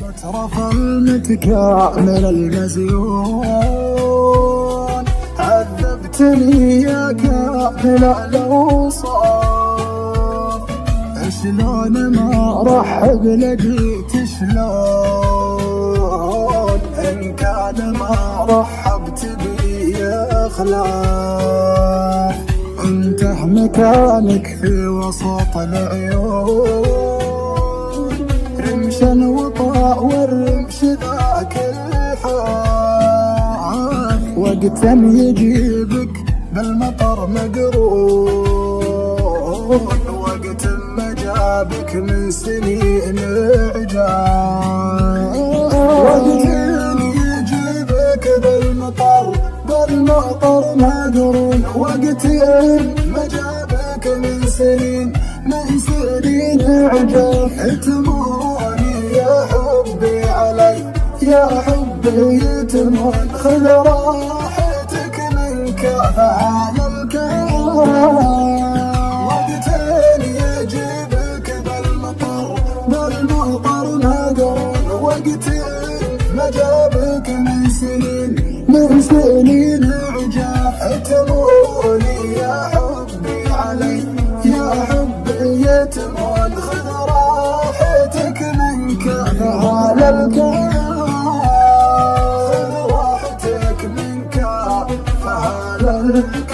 ترف المتكامل المزيون، عذبتني يا كامل الأوصاف. شلون ما رحب لقيت شلون، إن كان ما رحبت بي يا خلاف. انته مكانك في وسط العيون، رمشا وطاء والرمش ذاك الحاف. وقتا يجيبك بالمطر مقرون، وقت ما جابك من سنين عجاف. وقت يجيبك بالمطر مقرون، وقت ما جابك من سنين عجاف. تموني يا حبي علي يا حبي تمون، خذ راحتك منك فعال الكرام. وقتين يجيبك بالمطر مقرون، وقتين ما جابك من سنين عجاف. تموني يا حبي علي يا حبي تمون، خذ راحتك منك فعال الكرام. خذ راحتك منك فعال الكرام.